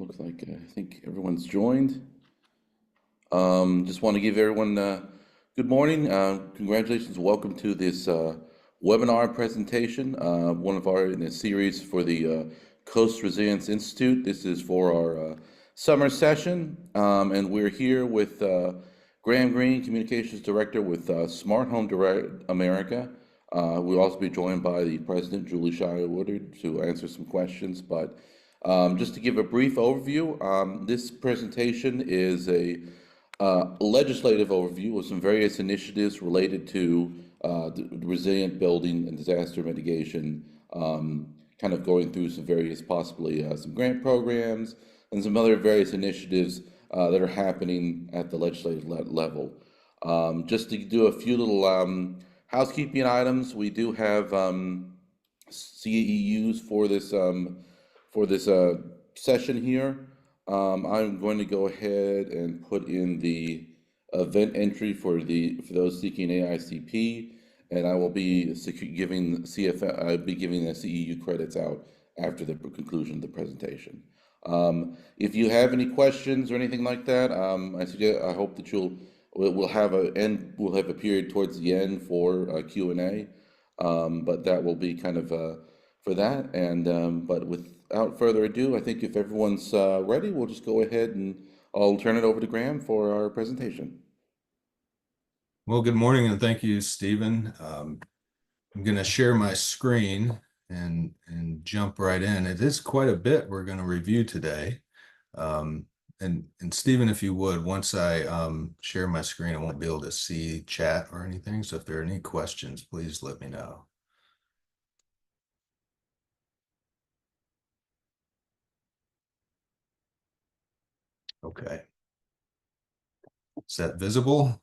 Looks like I think everyone's joined. Just want to give everyone good morning. Congratulations. Welcome to this webinar presentation, one of our in a series for the Coast Resilience Institute. This is for our summer session, and we're here with Graham Green, Communications Director with Smart Home Direct America. We'll also be joined by the President, Julie Shire Woodard, to answer some questions. But just to give a brief overview, this presentation is a legislative overview of some various initiatives related to the resilient building and disaster mitigation, kind of going through some various, possibly some grant programs and some other various initiatives that are happening at the legislative level. Just to do a few little housekeeping items, we do have CEUs for this session here. I'm going to go ahead and put in the event entry for those seeking AICP, and I will be giving I'll be giving the CEU credits out after the conclusion of the presentation. If you have any questions or anything like that, I hope that we'll have a period towards the end for Q&A, but that will be kind of for that. And but without further ado, I think if everyone's ready, we'll just go ahead and I'll turn it over to Graham for our presentation. Well, good morning and thank you, Stephen. I'm going to share my screen and jump right in. It is quite a bit we're going to review today. And Stephen, if you would, once I share my screen, I won't be able to see chat or anything. So if there are any questions, please let me know. Okay. Is that visible?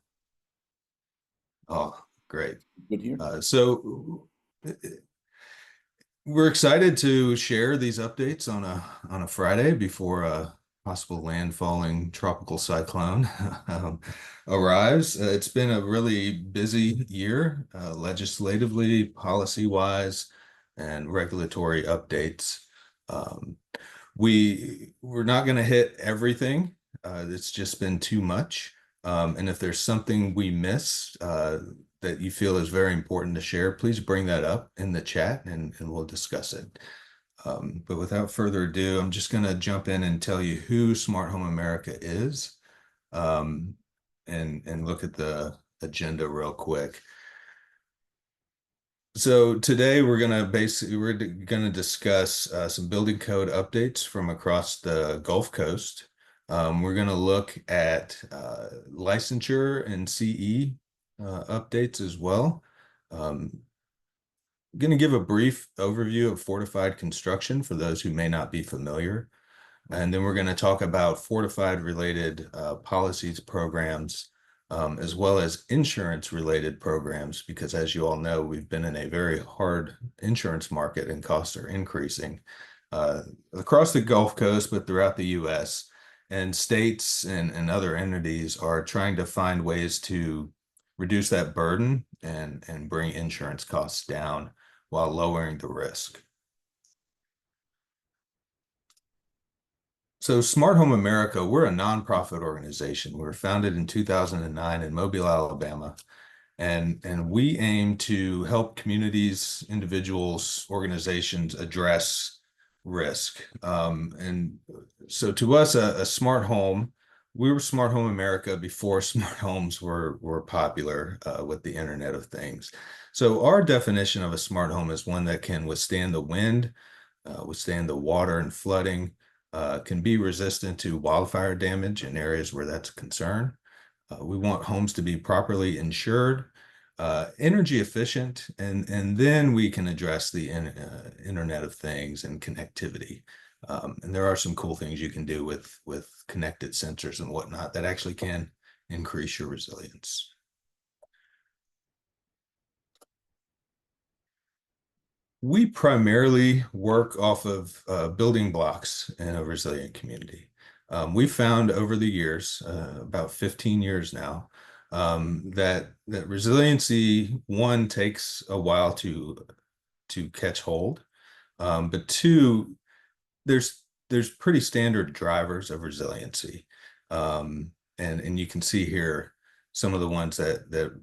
Oh, great. Good here. So we're excited to share these updates on a Friday before a possible landfalling tropical cyclone arrives. It's been a really busy year, legislatively, policy-wise, and regulatory updates. We're not going to hit everything. It's just been too much. And if there's something we miss that you feel is very important to share, please bring that up in the chat and we'll discuss it. But without further ado, I'm just going to jump in and tell you who Smart Home America is, and look at the agenda real quick. So today we're going to discuss some building code updates from across the Gulf Coast. We're going to look at licensure and CE updates as well. I'm going to give a brief overview of fortified construction for those who may not be familiar. And then we're going to talk about fortified related policies, programs, as well as insurance related programs, because as you all know, we've been in a very hard insurance market and costs are increasing across the Gulf Coast, but throughout the US. And states and other entities are trying to find ways to reduce that burden and bring insurance costs down while lowering the risk. So Smart Home America, we're a nonprofit organization. We were founded in 2009 in Mobile, Alabama. And we aim to help communities, individuals, organizations address risk. And so to us, a smart home, we were Smart Home America before smart homes were popular with the Internet of Things. So our definition of a smart home is one that can withstand the wind, withstand the water and flooding, can be resistant to wildfire damage in areas where that's a concern. We want homes to be properly insured, energy efficient, and then we can address the Internet of Things and connectivity. And there are some cool things you can do with connected sensors and whatnot that actually can increase your resilience. We primarily work off of building blocks in a resilient community. We found over the years, about 15 years now, that resiliency, one, takes a while to catch hold, but two, there's there's pretty standard drivers of resiliency. And you can see here some of the ones that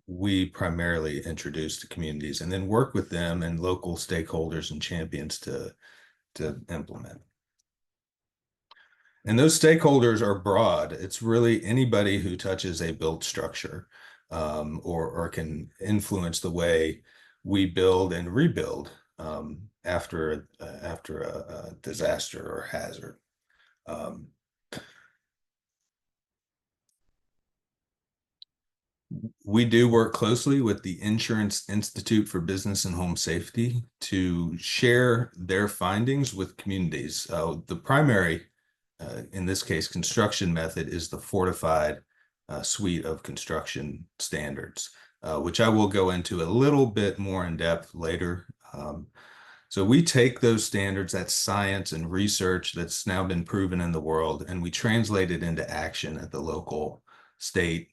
we primarily introduce to communities and then work with them and local stakeholders and champions to implement. And those stakeholders are broad. It's really anybody who touches a built structure, or can influence the way we build and rebuild, after a disaster or hazard. Um, We do work closely with the Insurance Institute for Business and Home Safety to share their findings with communities. The primary, in this case, construction method is the fortified suite of construction standards, which I will go into a little bit more in depth later. So we take those standards, that's science and research that's now been proven in the world, and we translate it into action at the local, state,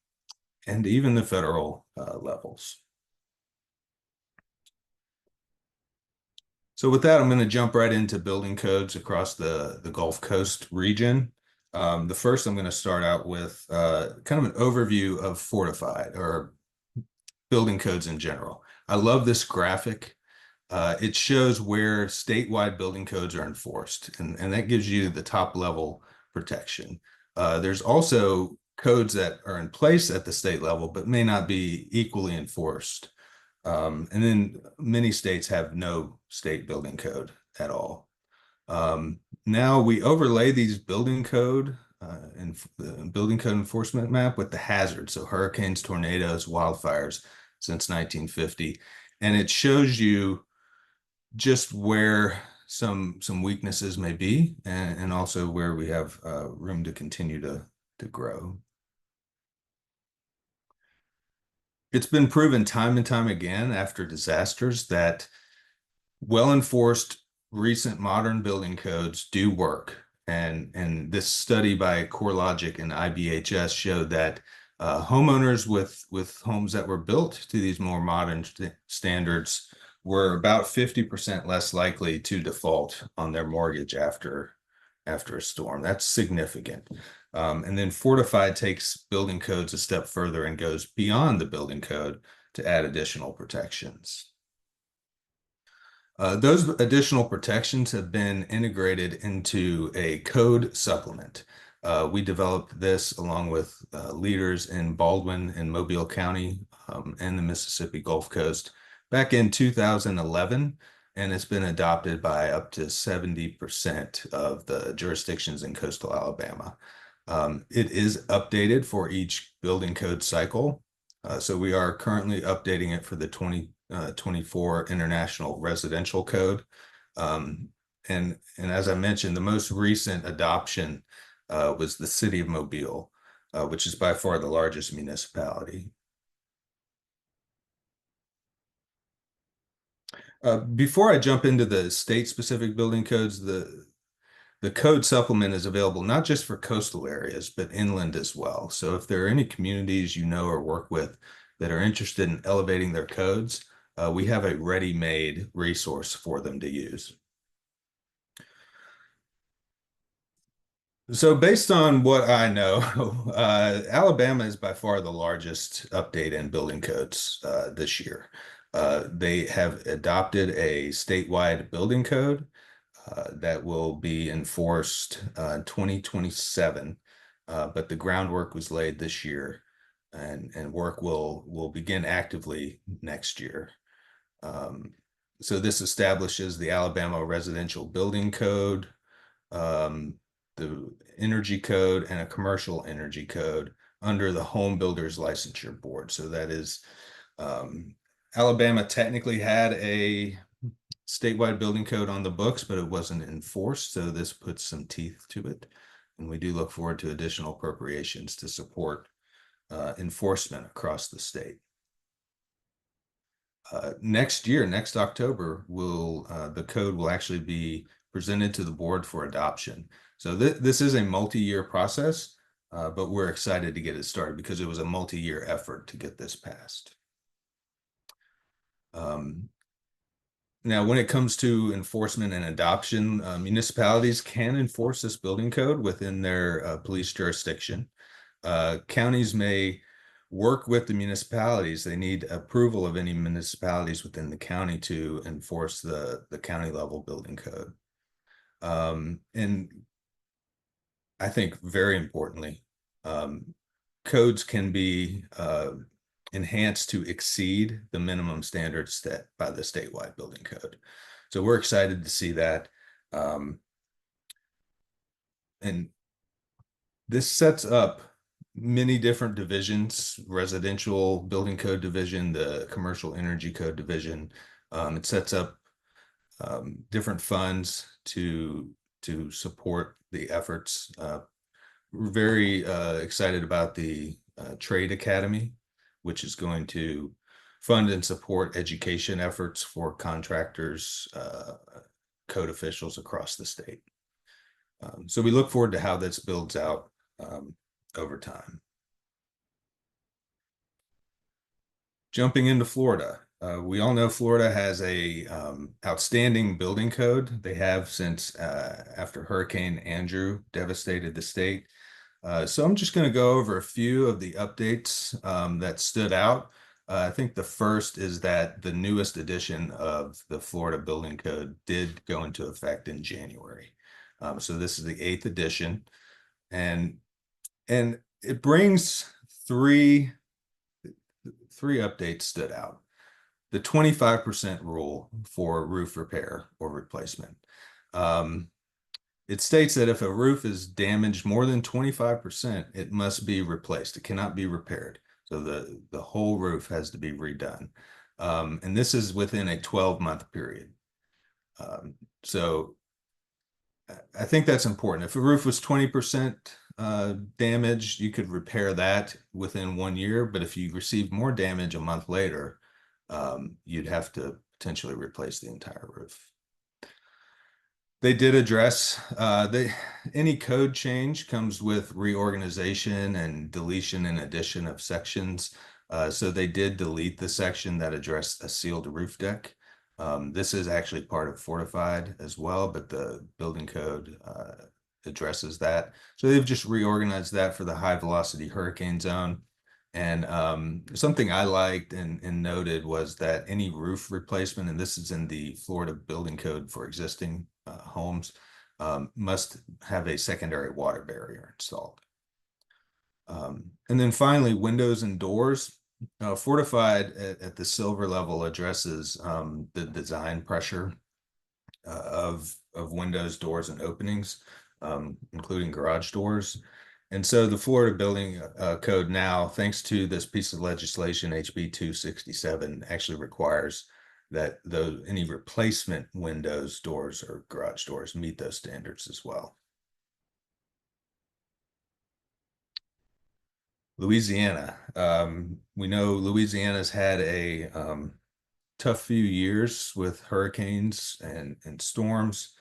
and even the federal levels. So with that, I'm going to jump right into building codes across the Gulf Coast region. The first, I'm going to start out with kind of an overview of fortified or building codes in general. I love this graphic. It shows where statewide building codes are enforced, and that gives you the top level protection. There's also codes that are in place at the state level, but may not be equally enforced. And then many states have no state building code at all. Now we overlay these and the building code enforcement map with the hazards. So hurricanes, tornadoes, wildfires since 1950. And it shows you just where some weaknesses may be, and also where we have room to continue to grow. It's been proven time and time again after disasters that well-enforced recent modern building codes do work. And this study by CoreLogic and IBHS showed that homeowners with homes that were built to these more modern standards were about 50% less likely to default on their mortgage after a storm. That's significant. And then Fortified takes building codes a step further and goes beyond the building code to add additional protections. Those additional protections have been integrated into a code supplement. We developed this along with leaders in Baldwin and Mobile County, and the Mississippi Gulf Coast back in 2011, and it's been adopted by up to 70% of the jurisdictions in coastal Alabama. It is updated for each building code cycle. So we are currently updating it for the 2024 International Residential Code. And as I mentioned, the most recent adoption was the city of Mobile, which is by far the largest municipality. Before I jump into the state-specific building codes, the code supplement is available not just for coastal areas, but inland as well. So if there are any communities you know or work with that are interested in elevating their codes, we have a ready-made resource for them to use. So based on what I know, Alabama is by far the largest update in building codes this year. They have adopted a statewide building code that will be enforced 2027, but the groundwork was laid this year, and work will begin actively next year. So this establishes the Alabama Residential Building Code, the Energy Code, and a Commercial Energy Code under the Home Builders Licensure Board. So that is, Alabama technically had a statewide building code on the books, but it wasn't enforced. So this puts some teeth to it. And we do look forward to additional appropriations to support enforcement across the state. Next year, next October, the code will actually be presented to the board for adoption. So this is a multi-year process, but we're excited to get it started because it was a multi-year effort to get this passed. Now, when it comes to enforcement and adoption, municipalities can enforce this building code within their police jurisdiction. Counties may work with the municipalities. They need approval of any municipalities within the county to enforce the county level building code. And I think very importantly, um, codes can be enhanced to exceed the minimum standards set by the statewide building code. So we're excited to see that. And this sets up many different divisions: residential building code division, the commercial energy code division. It sets up different funds to support the efforts. We're very excited about the Trade Academy, which is going to fund and support education efforts for contractors, code officials across the state. So we look forward to how this builds out over time. Jumping into Florida. We all know Florida has a outstanding building code. They have since after Hurricane Andrew devastated the state. So I'm just going to go over a few of the updates that stood out. I think the first is that the newest edition of the Florida Building Code did go into effect in January. So this is the 8th edition, and it brings three updates stood out. The 25% rule for roof repair or replacement. It states that if a roof is damaged more than 25%, it must be replaced. It cannot be repaired. So the whole roof has to be redone. And this is within a 12-month period. So I think that's important. If a roof was 20% damaged, you could repair that within 1 year. But if you receive more damage a month later, you'd have to potentially replace the entire roof. They did address any code change comes with reorganization and deletion and addition of sections. So they did delete the section that addressed a sealed roof deck. This is actually part of fortified as well, but the building code addresses that. So they've just reorganized that for the high velocity hurricane zone. And something I liked and noted was that any roof replacement, and this is in the Florida Building Code for existing homes, must have a secondary water barrier installed. And then finally, windows and doors. Fortified at the silver level addresses the design pressure of windows, doors, and openings, including garage doors. And so the Florida Building Code now, thanks to this piece of legislation, HB 267, actually requires that any replacement windows, doors, or garage doors meet those standards as well. Louisiana. We know Louisiana's had a tough few years with hurricanes and storms.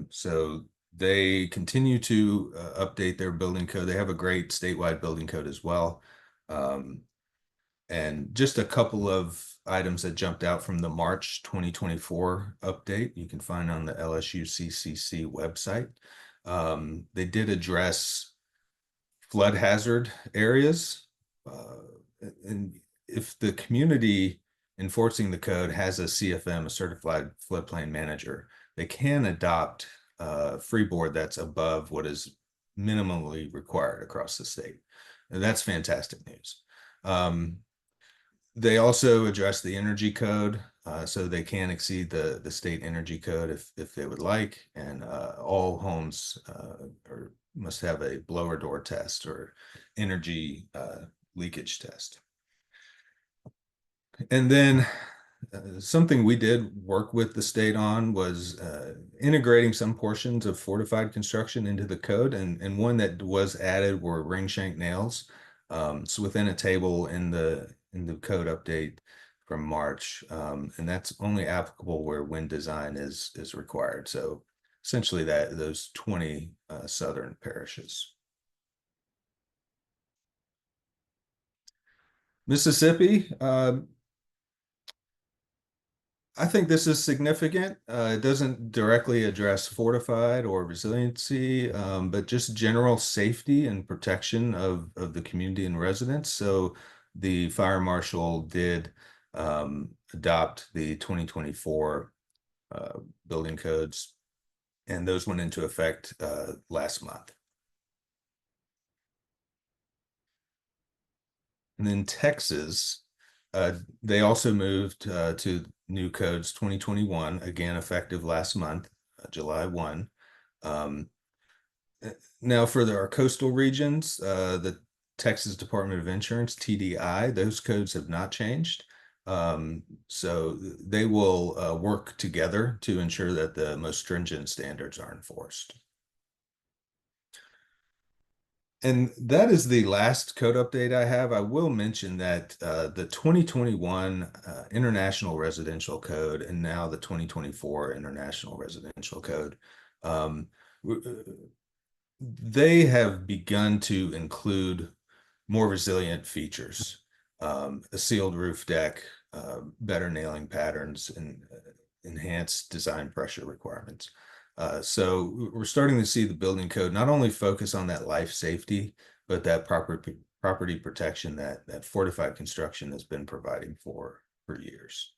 So they continue to update their building code. They have a great statewide building code as well. And just a couple of items that jumped out from the March 2024 update you can find on the LSU CCC website. They did address flood hazard areas. And if the community enforcing the code has a CFM, a certified floodplain manager, they can adopt freeboard that's above what is minimally required across the state. And that's fantastic news. They also address the energy code, so they can exceed the state energy code if they would like, and all homes must have a blower door test or energy leakage test. And then something we did work with the state on was integrating some portions of fortified construction into the code, and one that was added were ring shank nails. So within a table in the code update from March, and that's only applicable where wind design is required. So essentially those 20 southern parishes. Mississippi, I think this is significant. It doesn't directly address fortified or resiliency, but just general safety and protection of the community and residents. So the fire marshal did adopt the 2024 building codes, and those went into effect last month. And then Texas, they also moved to new codes 2021, again effective last month, July 1. Um, Now for our coastal regions, the Texas Department of Insurance, TDI, those codes have not changed. So they will work together to ensure that the most stringent standards are enforced. And that is the last code update I have. I will mention that the 2021 International Residential Code and now the 2024 International Residential Code, um, they have begun to include more resilient features, a sealed roof deck, better nailing patterns, and enhanced design pressure requirements. So we're starting to see the building code not only focus on that life safety, but that property protection that fortified construction has been providing for years.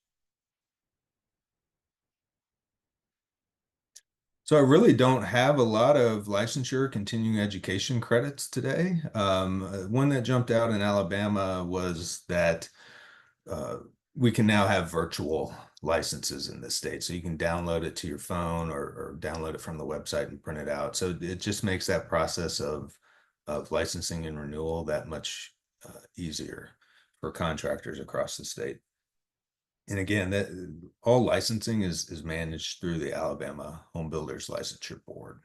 So I really don't have a lot of licensure continuing education credits today. One that jumped out in Alabama was that uh, we can now have virtual licenses in this state. So you can download it to your phone or download it from the website and print it out. So it just makes that process of licensing and renewal that much easier for contractors across the state. And again, that all licensing is managed through the Alabama Home Builders Licensure Board.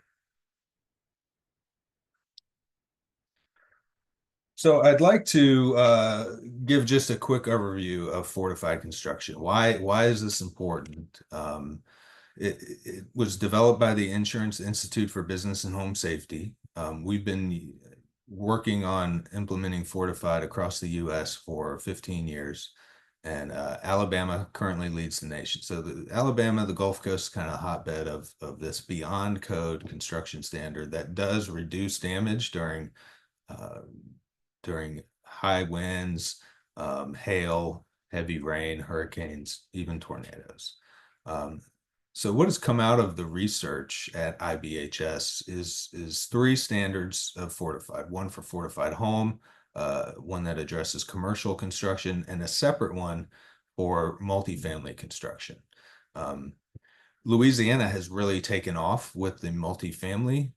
So I'd like to give just a quick overview of fortified construction. Why is this important? It was developed by the Insurance Institute for Business and Home Safety. We've been working on implementing fortified across the U.S. for 15 years. And Alabama currently leads the nation. So Alabama, the Gulf Coast, is kind of a hotbed of this beyond code construction standard that does reduce damage uh, during high winds, hail, heavy rain, hurricanes, even tornadoes. Um, so what has come out of the research at IBHS is three standards of fortified: one for fortified home, one that addresses commercial construction, and a separate one for multifamily construction. Um, Louisiana has really taken off with the multifamily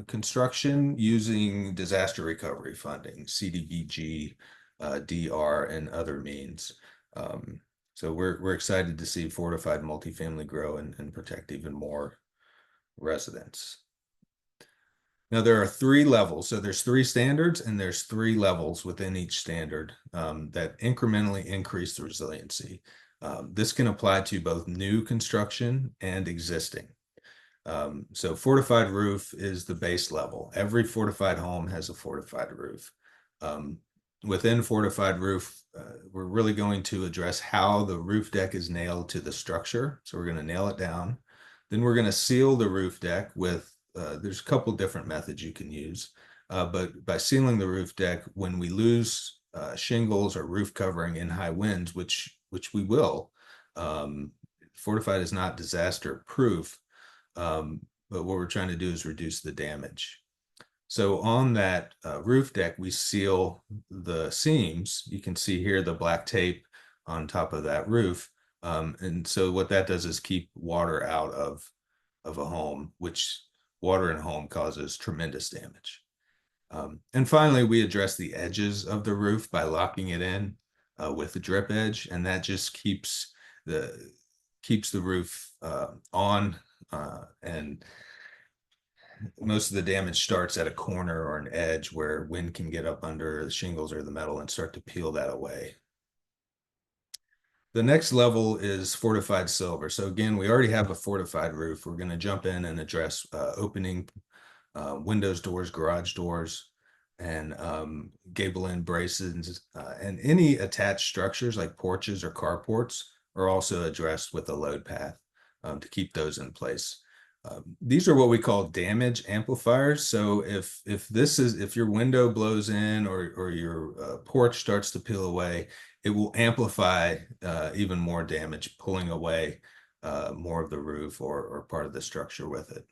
construction using disaster recovery funding, CDBG, DR, and other means. So we're excited to see fortified multifamily grow and protect even more residents. Now there are three levels. So there's three standards and there's three levels within each standard that incrementally increase the resiliency. This can apply to both new construction and existing. So fortified roof is the base level. Every fortified home has a fortified roof. Um, Within fortified roof, we're really going to address how the roof deck is nailed to the structure. So we're going to nail it down. Then we're going to seal the roof deck with, there's a couple different methods you can use. But by sealing the roof deck, when we lose shingles or roof covering in high winds, which we will, fortified is not disaster proof. But what we're trying to do is reduce the damage. So on that roof deck, we seal the seams. You can see here the black tape on top of that roof. And so what that does is keep water out of a home, which water in a home causes tremendous damage. And finally, we address the edges of the roof by locking it in with a drip edge, and that just keeps the roof on and most of the damage starts at a corner or an edge where wind can get up under the shingles or the metal and start to peel that away. The next level is fortified silver. So again, we already have a fortified roof. We're going to jump in and address opening windows, doors, garage doors, and gable end braces, and any attached structures like porches or carports are also addressed with a load path to keep those in place. These are what we call damage amplifiers. So if your window blows in or your porch starts to peel away, it will amplify even more damage, pulling away more of the roof or part of the structure with it.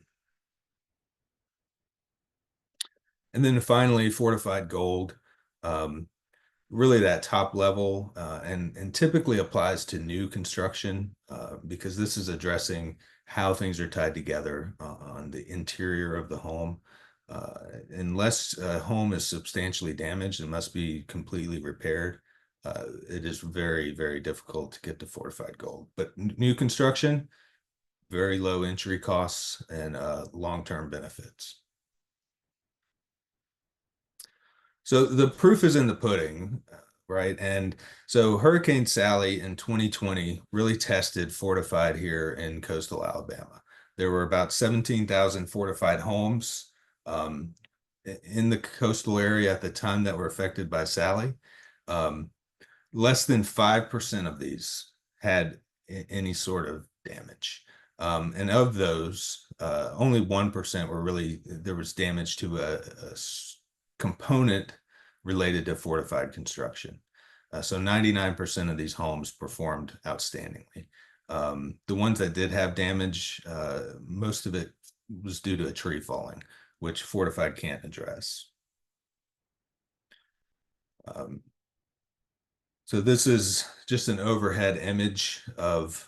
And then finally, fortified gold. Really that top level and typically applies to new construction because this is addressing how things are tied together on the interior of the home. Unless a home is substantially damaged and must be completely repaired, it is very, very difficult to get to fortified gold. But new construction, very low entry costs and long-term benefits. So the proof is in the pudding, right? And so Hurricane Sally in 2020 really tested fortified here in coastal Alabama. There were about 17,000 fortified homes in the coastal area at the time that were affected by Sally. Um, Less than 5% of these had any sort of damage. And of those, only 1% were really, there was damage to a component related to fortified construction. So 99% of these homes performed outstandingly. The ones that did have damage, most of it was due to a tree falling, which fortified can't address. So this is just an overhead image of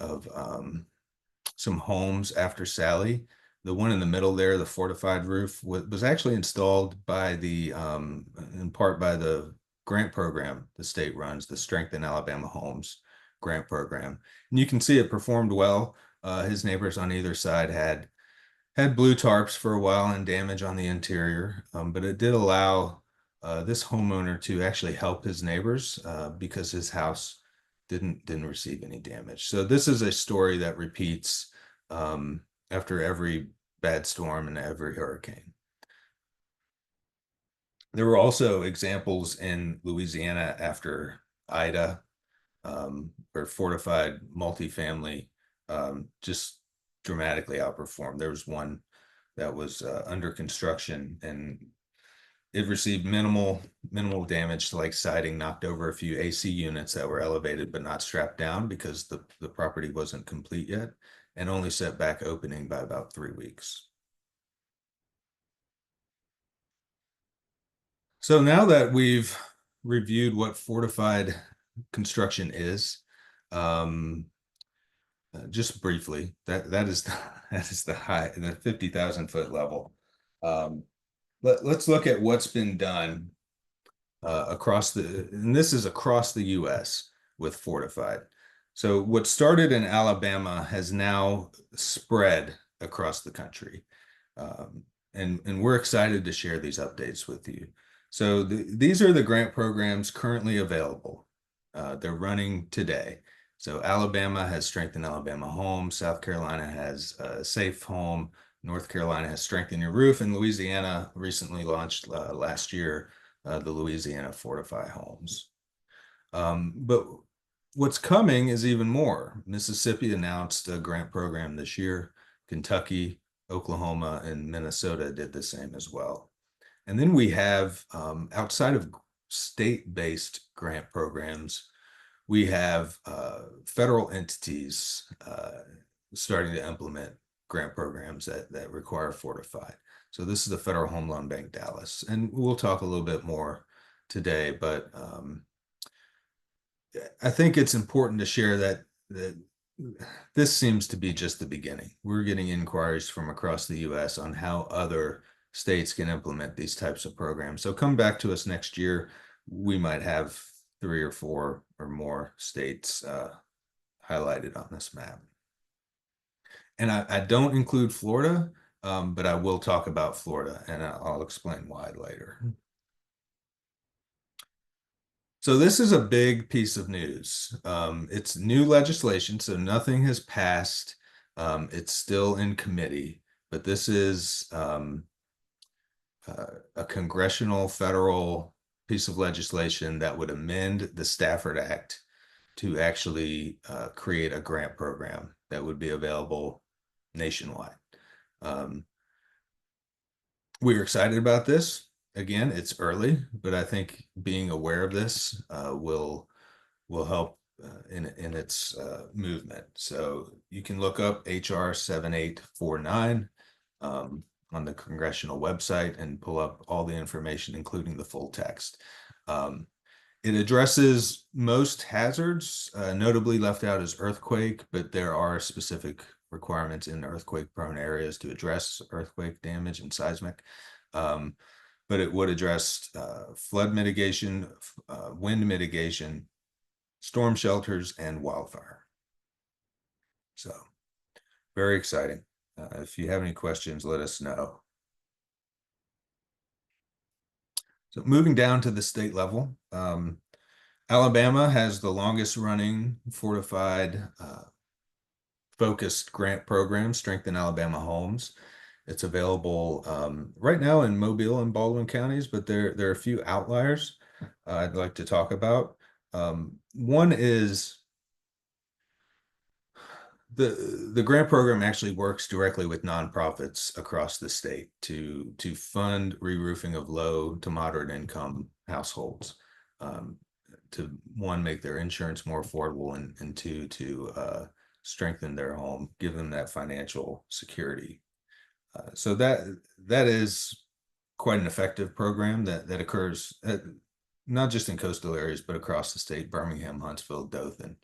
some homes after Sally. The one in the middle there, the fortified roof, was actually installed by in part by the grant program the state runs, the Strengthen Alabama Homes grant program. And you can see it performed well. His neighbors on either side had blue tarps for a while and damage on the interior, but it did allow this homeowner to actually help his neighbors because his house didn't receive any damage. So this is a story that repeats after every bad storm and every hurricane. There were also examples in Louisiana after Ida, where fortified multifamily just dramatically outperformed. There was one that was under construction and it received minimal damage to like siding, knocked over a few AC units that were elevated but not strapped down because the property wasn't complete yet, and only set back opening by about 3 weeks. So now that we've reviewed what fortified construction is, um, just briefly, that is the 50,000 foot level. Let's look at what's been done and this is across the U.S. with fortified. So what started in Alabama has now spread across the country. And we're excited to share these updates with you. So these are the grant programs currently available. They're running today. So Alabama has Strengthen Alabama Home, South Carolina has Safe Home, North Carolina has Strengthen Your Roof, and Louisiana recently launched last year the Louisiana Fortify Homes. But what's coming is even more. Mississippi announced a grant program this year. Kentucky, Oklahoma, and Minnesota did the same as well. And then we have, outside of state-based grant programs, we have federal entities starting to implement grant programs that require fortified. So this is the Federal Home Loan Bank Dallas, and we'll talk a little bit more today, but I think it's important to share that this seems to be just the beginning. We're getting inquiries from across the U.S. on how other states can implement these types of programs. So come back to us next year. We might have 3 or 4 or more states highlighted on this map. And I don't include Florida, but I will talk about Florida, and I'll explain why later. So this is a big piece of news. It's new legislation, so nothing has passed. It's still in committee, but this is a congressional federal piece of legislation that would amend the Stafford Act to actually create a grant program that would be available nationwide. We're excited about this. Again, it's early, but I think being aware of this will help in its movement. So you can look up HR 7849 on the congressional website and pull up all the information, including the full text. It addresses most hazards, notably left out is earthquake, but there are specific requirements in earthquake-prone areas to address earthquake damage and seismic. But it would address flood mitigation, wind mitigation, storm shelters, and wildfire. So very exciting. If you have any questions, let us know. So moving down to the state level, Alabama has the longest running fortified focused grant program, Strengthen Alabama Homes. It's available right now in Mobile and Baldwin counties, but there are a few outliers I'd like to talk about. One is the grant program actually works directly with nonprofits across the state to fund re-roofing of low to moderate income households, to one, make their insurance more affordable, and two, to strengthen their home, give them that financial security. So that is quite an effective program that occurs not just in coastal areas, but across the state: Birmingham, Huntsville, Dothan,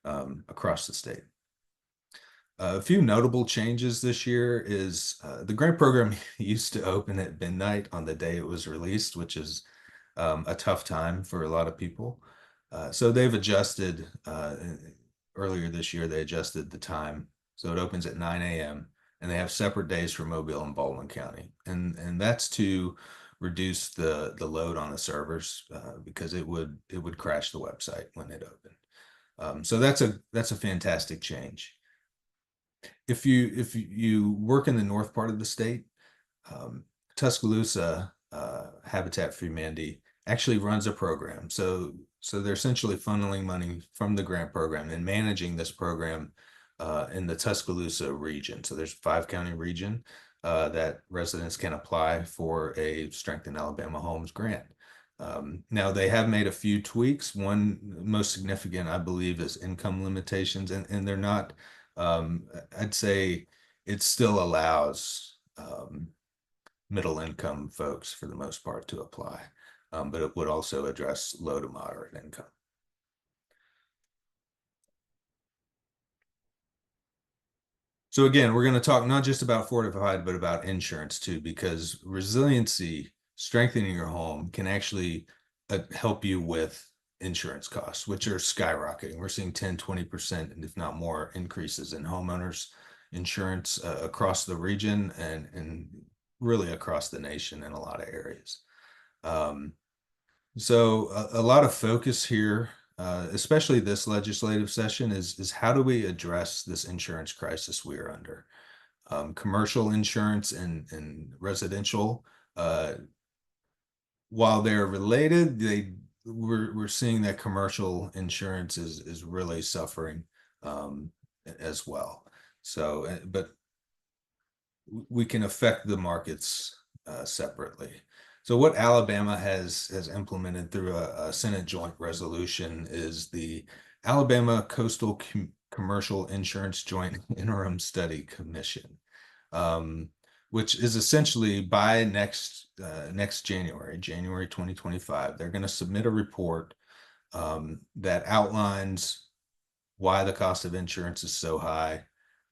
across the state. A few notable changes this year is the grant program used to open at midnight on the day it was released, which is a tough time for a lot of people. So they've adjusted, earlier this year, they adjusted the time. So it opens at 9 a.m. and they have separate days for Mobile and Baldwin County. And that's to reduce the load on the servers because it would crash the website when it opened. So that's a fantastic change. If you work in the north part of the state, Tuscaloosa Habitat for Humanity actually runs a program. So they're essentially funneling money from the grant program and managing this program in the Tuscaloosa region. So there's a 5-county region that residents can apply for a Strengthen Alabama Homes grant. Now they have made a few tweaks. One most significant, I believe, is income limitations, and they're not. I'd say it still allows middle income folks for the most part to apply, but it would also address low to moderate income. So again, we're going to talk not just about fortified, but about insurance too, because resiliency, strengthening your home, can actually help you with insurance costs, which are skyrocketing. We're seeing 10, 20%, and if not more, increases in homeowners insurance across the region and really across the nation in a lot of areas. So a lot of focus here, especially this legislative session, is how do we address this insurance crisis we are under? Commercial insurance and residential, while they're related, we're seeing that commercial insurance is really suffering as well. So, but we can affect the markets separately. So what Alabama has implemented through a Senate joint resolution is the Alabama Coastal Commercial Insurance Joint Interim Study Commission, which is essentially by next January 2025, they're going to submit a report that outlines why the cost of insurance is so high,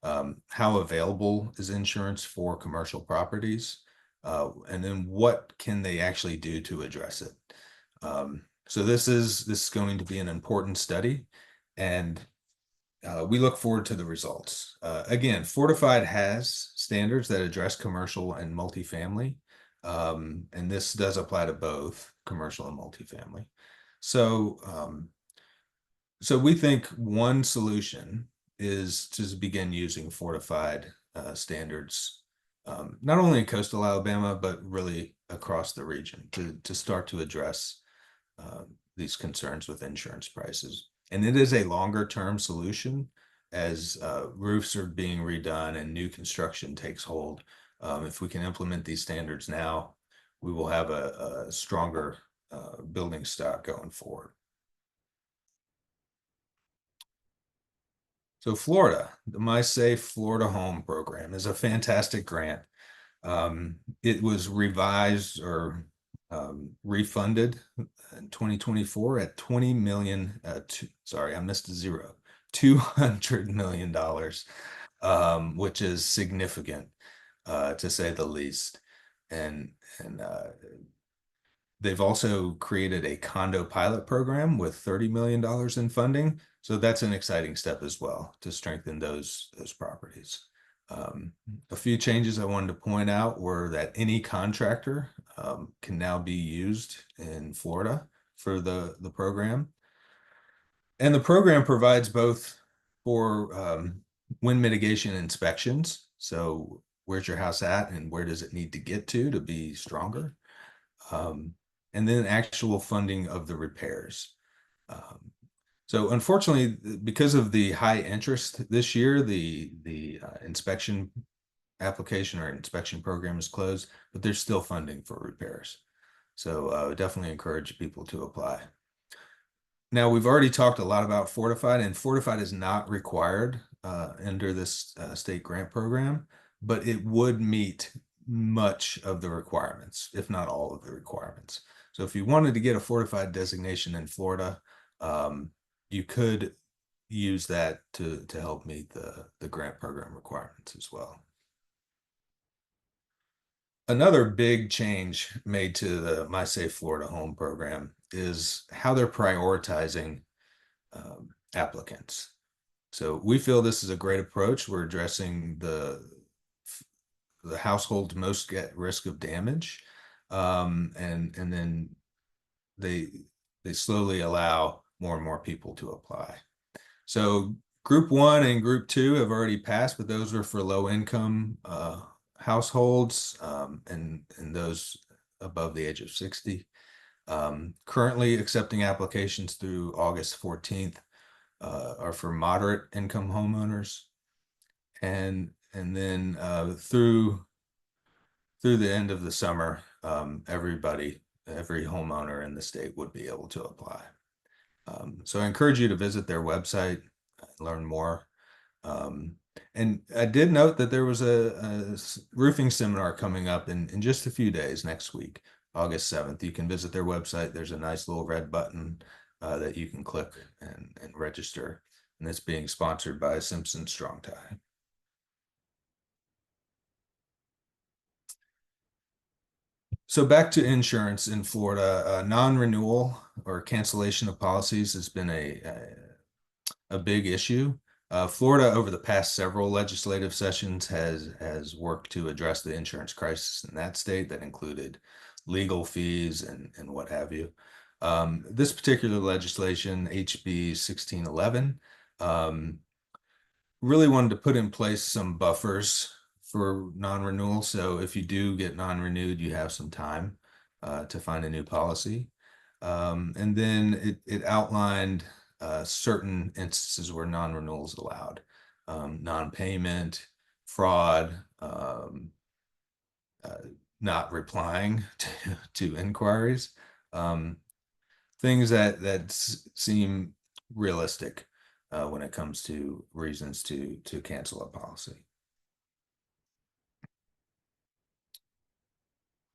how available is insurance for commercial properties, and then what can they actually do to address it. So this is going to be an important study, and we look forward to the results. Again, Fortified has standards that address commercial and multifamily, and this does apply to both commercial and multifamily. So we think one solution is to begin using Fortified standards, not only in coastal Alabama, but really across the region to start to address these concerns with insurance prices. And it is a longer term solution as roofs are being redone and new construction takes hold. If we can implement these standards now, we will have a stronger building stock going forward. So Florida, the My Safe Florida Home Program is a fantastic grant. It was revised or refunded in 2024 at 20 million. Sorry, I missed a zero. $200 million, which is significant, to say the least. And they've also created a condo pilot program with $30 million in funding. So that's an exciting step as well to strengthen those properties. A few changes I wanted to point out were that any contractor can now be used in Florida for the program. And the program provides both for wind mitigation inspections. So where's your house at and where does it need to get to be stronger? And then actual funding of the repairs. So unfortunately, because of the high interest this year, the inspection application or inspection program is closed, but there's still funding for repairs. So I would definitely encourage people to apply. Now, we've already talked a lot about Fortified, and Fortified is not required under this state grant program, but it would meet much of the requirements, if not all of the requirements. So if you wanted to get a Fortified designation in Florida, you could use that to help meet the grant program requirements as well. Another big change made to the My Safe Florida Home program is how they're prioritizing applicants. So we feel this is a great approach. We're addressing the households most at risk of damage, and then they slowly allow more and more people to apply. So group 1 and group 2 have already passed, but those are for low income households and those above the age of 60. Currently accepting applications through August 14th are for moderate income homeowners, and then through the end of the summer, every homeowner in the state would be able to apply. So I encourage you to visit their website, learn more. And I did note that there was a roofing seminar coming up in just a few days next week, August 7th. You can visit their website. There's a nice little red button that you can click and register. And it's being sponsored by Simpson Strong Tie. So back to insurance in Florida, non-renewal or cancellation of policies has been a big issue. Florida, over the past several legislative sessions, has worked to address the insurance crisis in that state. That included legal fees and what have you. This particular legislation, HB 1611, really wanted to put in place some buffers for non-renewal. So if you do get non-renewed, you have some time to find a new policy. And then it outlined certain instances where non-renewal is allowed, non-payment, fraud, not replying to inquiries, things that seem realistic when it comes to reasons to cancel a policy.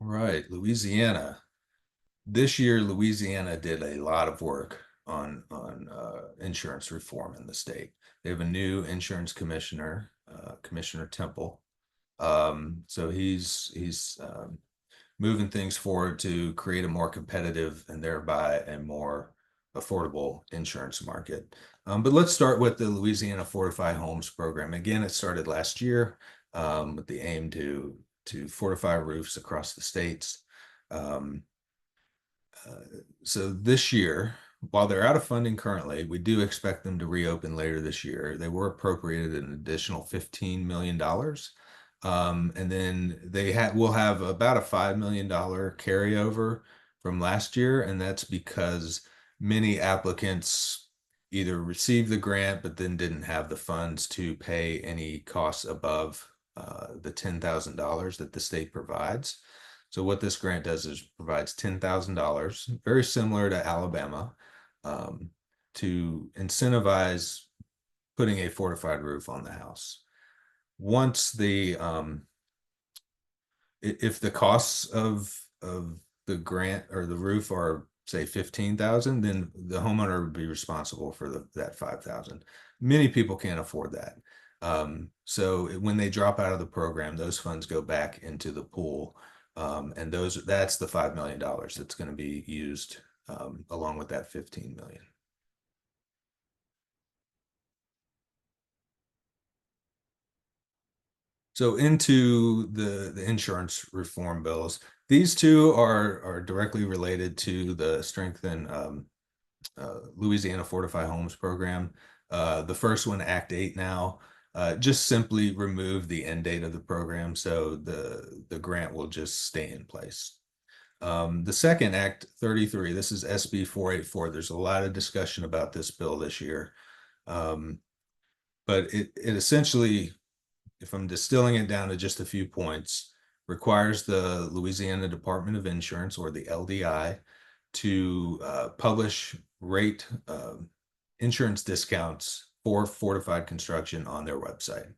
Right, Louisiana. This year, Louisiana did a lot of work on insurance reform in the state. They have a new insurance commissioner, Commissioner Temple. So he's moving things forward to create a more competitive and thereby a more affordable insurance market. But let's start with the Louisiana Fortified Homes program. Again, it started last year with the aim to fortify roofs across the states. So this year, while they're out of funding currently, we do expect them to reopen later this year. They were appropriated an additional $15 million. And then will have about a $5 million carryover from last year. And that's because many applicants either received the grant but then didn't have the funds to pay any costs above the $10,000 that the state provides. So what this grant does is provides $10,000, very similar to Alabama, um, to incentivize putting a fortified roof on the house. Once if the costs of the grant or the roof are say 15,000, then the homeowner would be responsible for that 5,000. Many people can't afford that. So when they drop out of the program, those funds go back into the pool. And that's the $5 million that's going to be used along with that 15 million. So into the insurance reform bills, these two are directly related to the Strengthen Louisiana Fortify Homes program. The first one, Act 8 now, just simply remove the end date of the program, so the grant will just stay in place. The second, Act 33, this is SB 484. There's a lot of discussion about this bill this year. But it essentially, if I'm distilling it down to just a few points, requires the Louisiana Department of Insurance, or the LDI, to publish rate insurance discounts for fortified construction on their website.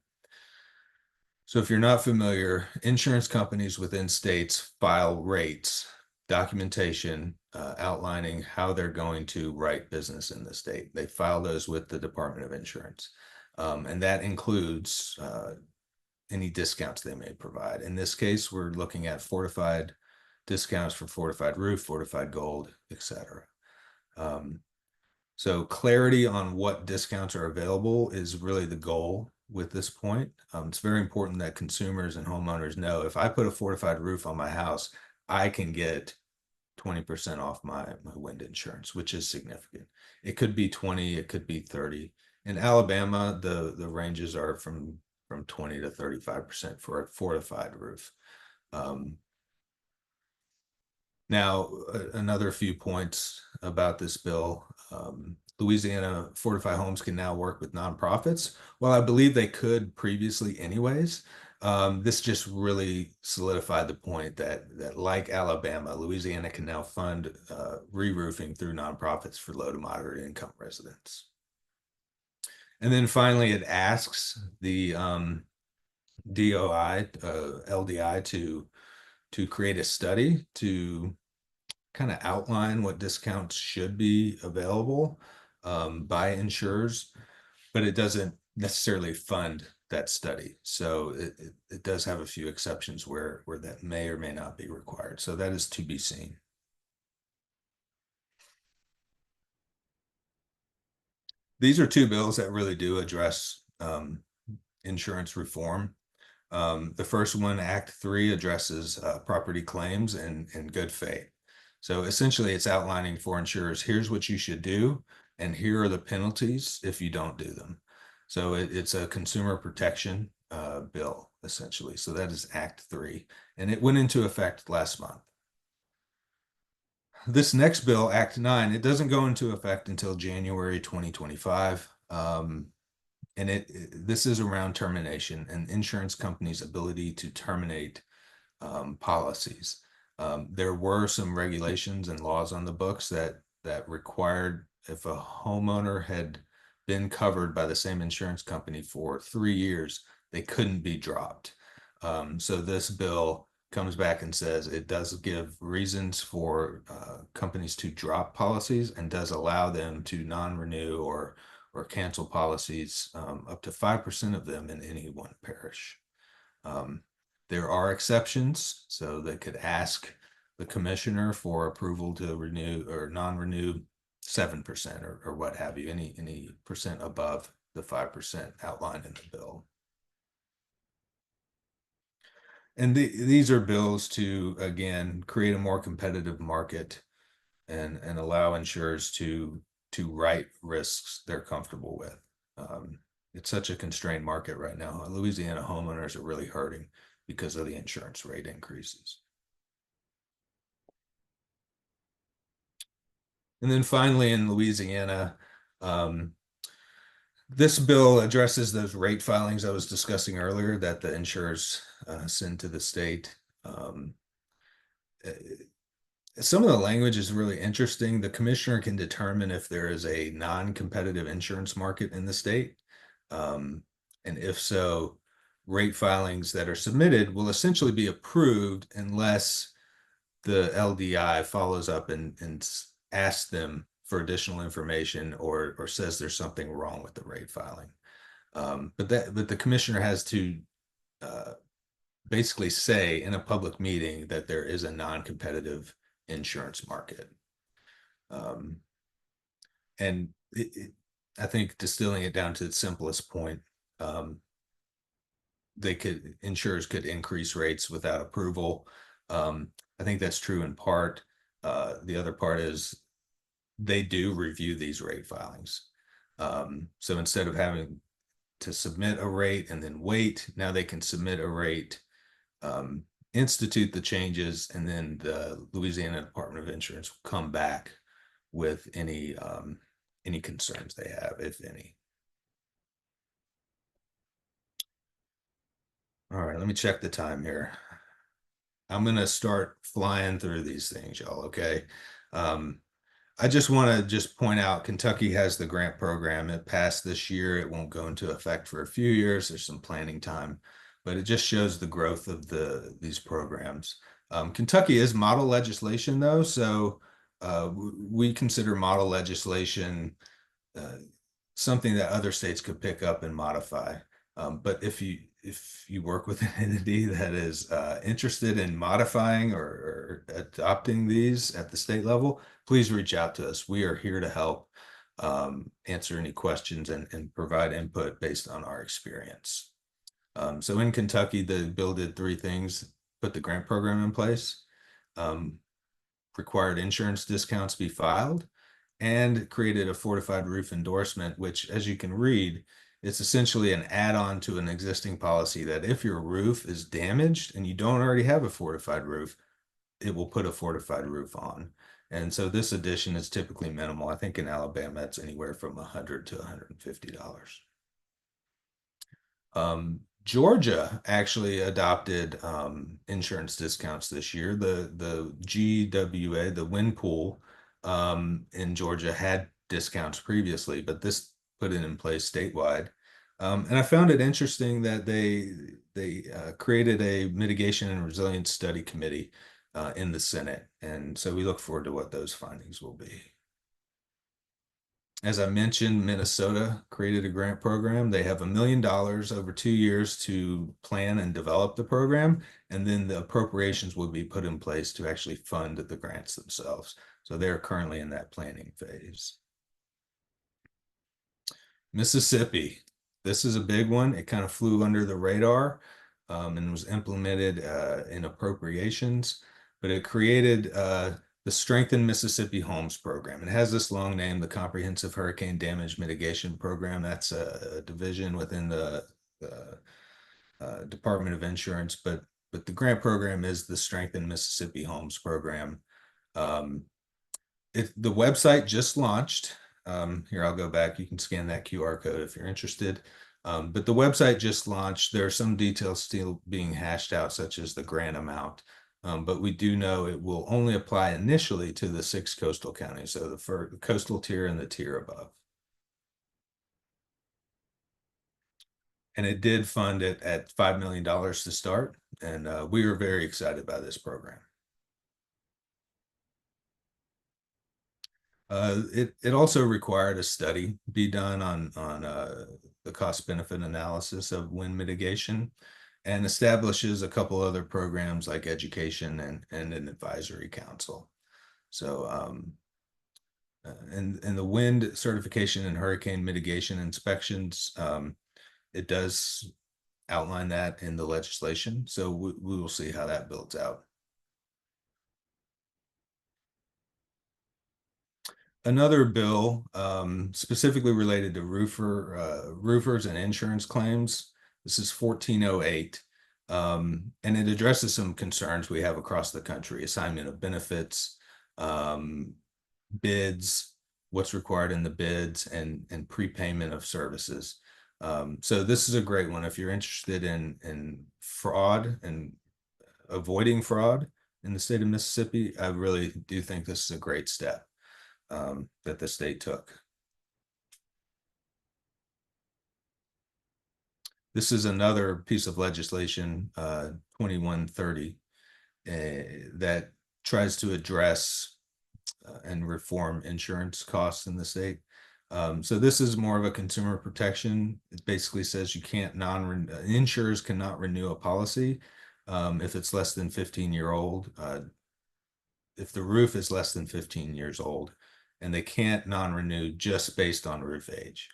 So if you're not familiar, insurance companies within states file rates, documentation outlining how they're going to write business in the state. They file those with the Department of Insurance. And that includes any discounts they may provide. In this case, we're looking at fortified discounts for fortified roof, fortified gold, etc. So clarity on what discounts are available is really the goal with this point. It's very important that consumers and homeowners know, if I put a fortified roof on my house, I can get 20% off my wind insurance, which is significant. It could be 20, it could be 30. In Alabama, the ranges are from 20 to 35% for a fortified roof. Now, another few points about this bill. Louisiana Fortify Homes can now work with nonprofits. Well, I believe they could previously anyways. This just really solidified the point that like Alabama, Louisiana can now fund re-roofing through nonprofits for low to moderate income residents. And then finally, it asks the DOI, LDI to create a study to kind of outline what discounts should be available by insurers, but it doesn't necessarily fund that study. So it does have a few exceptions where that may or may not be required. So that is to be seen. These are two bills that really do address insurance reform. The first one, Act 3, addresses property claims and good faith. So essentially, it's outlining for insurers, here's what you should do, and here are the penalties if you don't do them. So it's a consumer protection bill, essentially. So that is Act 3, and it went into effect last month. This next bill, Act 9, it doesn't go into effect until January 2025. And this is around termination and insurance companies' ability to terminate policies. There were some regulations and laws on the books that required, if a homeowner had been covered by the same insurance company for 3 years, they couldn't be dropped. So this bill comes back and says it does give reasons for companies to drop policies, and does allow them to non-renew or cancel policies, up to 5% of them in any one parish. There are exceptions, so they could ask the commissioner for approval to renew or non-renew 7% or what have you, any percent above the 5% outlined in the bill. And these are bills to, again, create a more competitive market and allow insurers to write risks they're comfortable with. It's such a constrained market right now. Louisiana homeowners are really hurting because of the insurance rate increases. And then finally, in Louisiana, Um, this bill addresses those rate filings I was discussing earlier that the insurers send to the state. Uh, some of the language is really interesting. The commissioner can determine if there is a non-competitive insurance market in the state. Um, and if so, rate filings that are submitted will essentially be approved unless the LDI follows up and asks them for additional information or says there's something wrong with the rate filing. But the commissioner has to uh, basically say in a public meeting that there is a non-competitive insurance market. Um, and I think distilling it down to the simplest point, um, insurers could increase rates without approval. I think that's true in part. The other part is they do review these rate filings. So instead of having to submit a rate and then wait, now they can submit a rate, um, institute the changes, and then the Louisiana Department of Insurance will come back with any concerns they have, if any. All right, let me check the time here. I'm gonna start flying through these things, y'all. Okay. Um, I just want to just point out Kentucky has the grant program. It passed this year. It won't go into effect for a few years. There's some planning time, but it just shows the growth of these programs. Kentucky is model legislation though, so we consider model legislation uh, something that other states could pick up and modify. But if you work with an entity that is interested in modifying or adopting these at the state level, please reach out to us. We are here to help answer any questions and provide input based on our experience. So in Kentucky, the bill did three things: put the grant program in place, um, required insurance discounts be filed, and created a fortified roof endorsement, which, as you can read, it's essentially an add-on to an existing policy that if your roof is damaged and you don't already have a fortified roof, it will put a fortified roof on. And so this addition is typically minimal. I think in Alabama, it's anywhere from $100 to $150. Georgia actually adopted insurance discounts this year. The GWA, the wind pool in Georgia had discounts previously, but this put it in place statewide. And I found it interesting that they created a mitigation and resilience study committee in the Senate, and so we look forward to what those findings will be. As I mentioned, Minnesota created a grant program. They have $1 million over 2 years to plan and develop the program, and then the appropriations will be put in place to actually fund the grants themselves. So they're currently in that planning phase. Mississippi, this is a big one. It kind of flew under the radar and was implemented in appropriations, but it created the Strengthen Mississippi Homes program. It has this long name, the Comprehensive Hurricane Damage Mitigation Program. That's a division within the Department of Insurance, but the grant program is the Strengthen Mississippi Homes program. Um, the website just launched. Here, I'll go back. You can scan that QR code if you're interested. But the website just launched. There are some details still being hashed out, such as the grant amount. But we do know it will only apply initially to the 6 coastal counties, so the coastal tier and the tier above. And it did fund it at $5 million to start, and we are very excited by this program. It also required a study be done on the cost benefit analysis of wind mitigation, and establishes a couple other programs like education and an advisory council. So and the wind certification and hurricane mitigation inspections, it does outline that in the legislation. So we will see how that builds out. Another bill specifically related to roofers and insurance claims. This is 1408, and it addresses some concerns we have across the country: assignment of benefits, bids, what's required in the bids, and prepayment of services. So this is a great one if you're interested in fraud and avoiding fraud in the state of Mississippi. I really do think this is a great step that the state took. This is another piece of legislation, 2130, that tries to address and reform insurance costs in the state. So this is more of a consumer protection. It basically says you can't insurers cannot renew a policy if it's less than 15-year-old. If the roof is less than 15 years old, and they can't non-renew just based on roof age.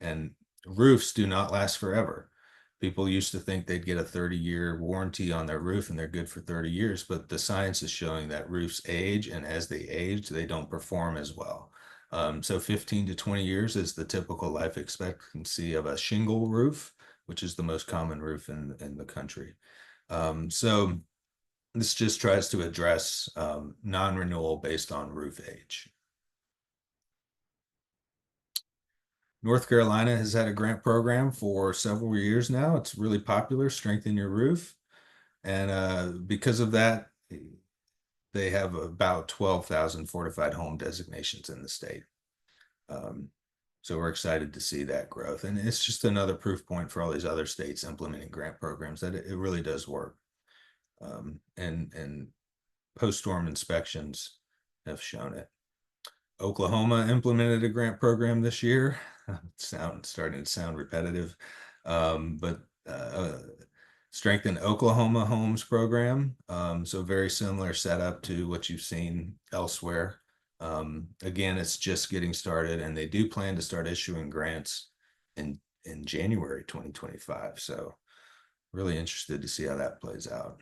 And roofs do not last forever. People used to think they'd get a 30-year warranty on their roof and they're good for 30 years, but the science is showing that roofs age, and as they age, they don't perform as well. So 15 to 20 years is the typical life expectancy of a shingle roof, which is the most common roof in the country. So this just tries to address non-renewal based on roof age. North Carolina has had a grant program for several years now. It's really popular, Strengthen Your Roof. And because of that, they have about 12,000 fortified home designations in the state. So we're excited to see that growth. And it's just another proof point for all these other states implementing grant programs that it really does work. And post-storm inspections have shown it. Oklahoma implemented a grant program this year. Starting to sound repetitive, but Strengthen Oklahoma Homes program. So very similar setup to what you've seen elsewhere. Again, it's just getting started, and they do plan to start issuing grants in January 2025. So really interested to see how that plays out.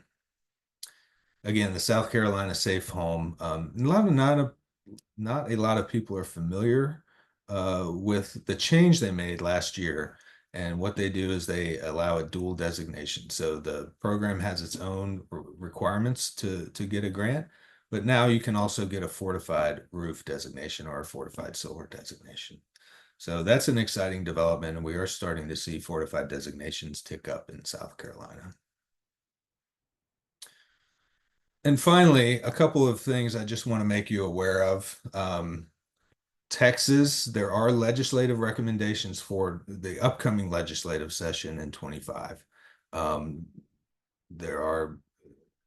Again, the South Carolina Safe Home. Not a lot of people are familiar with the change they made last year. And what they do is they allow a dual designation. So the program has its own requirements to get a grant, but now you can also get a fortified roof designation or a fortified silver designation. So that's an exciting development, and we are starting to see fortified designations tick up in South Carolina. And finally, a couple of things I just want to make you aware of. Texas, there are legislative recommendations for the upcoming legislative session in 25. There are,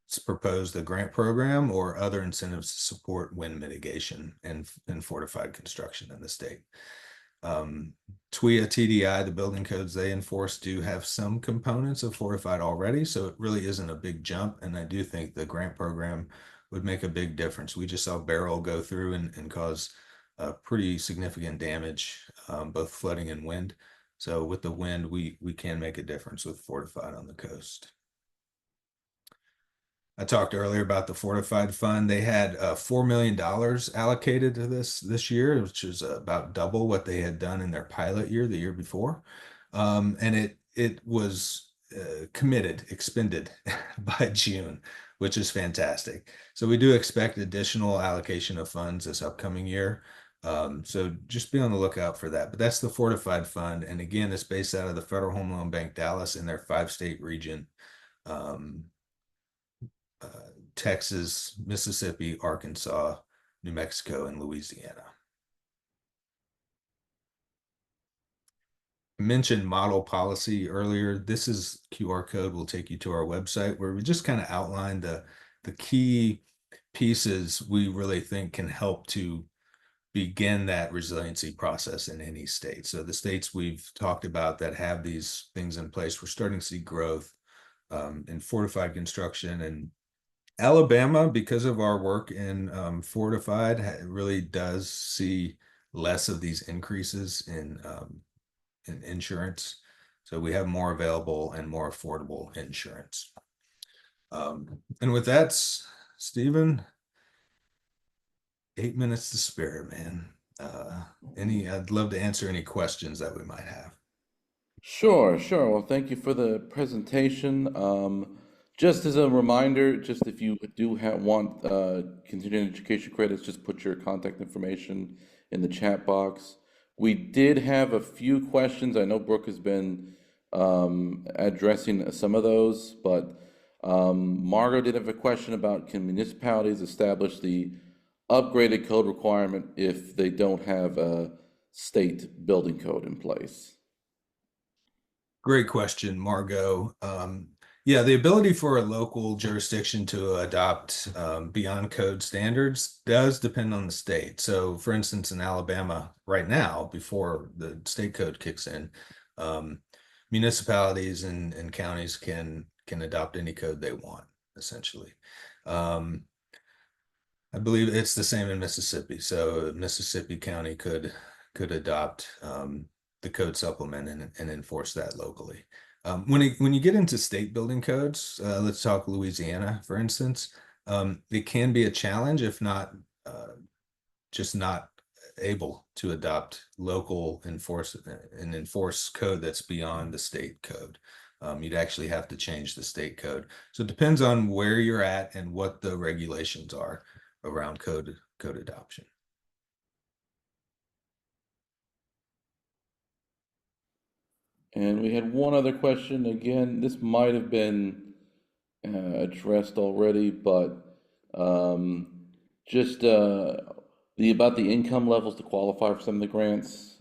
it's proposed a grant program or other incentives to support wind mitigation and fortified construction in the state. TWIA, TDI, the building codes they enforce do have some components of fortified already, so it really isn't a big jump. And I do think the grant program would make a big difference. We just saw Beryl go through and cause pretty significant damage, both flooding and wind. So with the wind, we can make a difference with fortified on the coast. I talked earlier about the fortified fund. They had $4 million allocated to this year, which is about double what they had done in their pilot year the year before. And it was expended by June, which is fantastic. So we do expect additional allocation of funds this upcoming year. So just be on the lookout for that. But that's the fortified fund. And again, it's based out of the Federal Home Loan Bank Dallas in their 5-state region. Texas, Mississippi, Arkansas, New Mexico, and Louisiana. I mentioned model policy earlier. This is QR code will take you to our website where we just kind of outline the key pieces we really think can help to begin that resiliency process in any state. So the states we've talked about that have these things in place, we're starting to see growth in fortified construction. And Alabama, because of our work in fortified, really does see less of these increases in insurance. So we have more available and more affordable insurance. And with that, Stephen, 8 minutes to spare, man. I'd love to answer any questions that we might have. Sure, sure. Well, thank you for the presentation. Just as a reminder, just if you do want continuing education credits, just put your contact information in the chat box. We did have a few questions. I know Brooke has been addressing some of those, but Margo did have a question about, can municipalities establish the upgraded code requirement if they don't have a state building code in place? Great question, Margot. Yeah, the ability for a local jurisdiction to adopt beyond code standards does depend on the state. So, for instance, in Alabama right now, before the state code kicks in, um, municipalities and counties can adopt any code they want, essentially. Um, I believe it's the same in Mississippi. So Mississippi County could adopt the code supplement and enforce that locally. When you get into state building codes, let's talk Louisiana, for instance. It can be a challenge if not just not able to adopt local enforce code that's beyond the state code. You'd actually have to change the state code. So it depends on where you're at and what the regulations are around code adoption. And we had one other question. Again, this might have been addressed already, but just the about the income levels to qualify for some of the grants.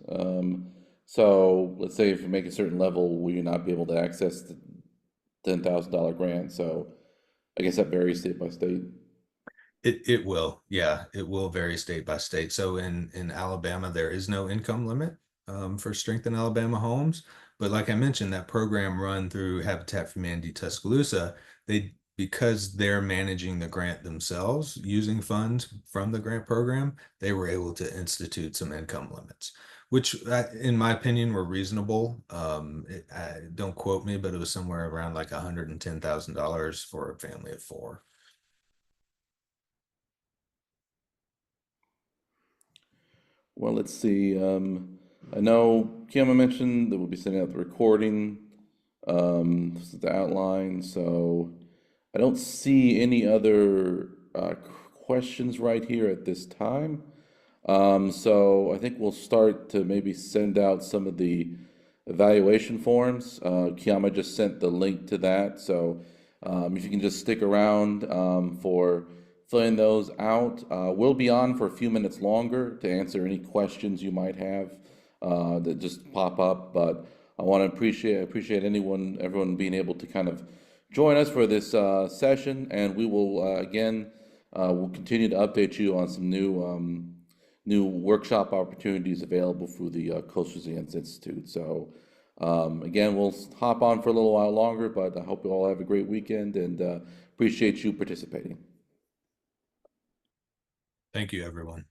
So let's say if you make a certain level, will you not be able to access the $10,000 grant? So I guess that varies state by state. It will, yeah, it will vary state by state. So in Alabama, there is no income limit for Strengthen Alabama homes. But like I mentioned, that program run through Habitat for Humanity Tuscaloosa, because they're managing the grant themselves using funds from the grant program, they were able to institute some income limits, which in my opinion were reasonable. Don't quote me, but it was somewhere around like $110,000 for a family of four. Well, let's see. I know Kiama mentioned that we'll be sending out the recording. This is the outline. So I don't see any other questions right here at this time. So I think we'll start to maybe send out some of the evaluation forms. Kiama just sent the link to that. So if you can just stick around for filling those out. We'll be on for a few minutes longer to answer any questions you might have that just pop up. But I want to appreciate everyone being able to kind of join us for this session, and we will we'll continue to update you on some new workshop opportunities available through the Coastal Resilience Institute. So again, we'll hop on for a little while longer, but I hope you all have a great weekend and appreciate you participating. Thank you, everyone.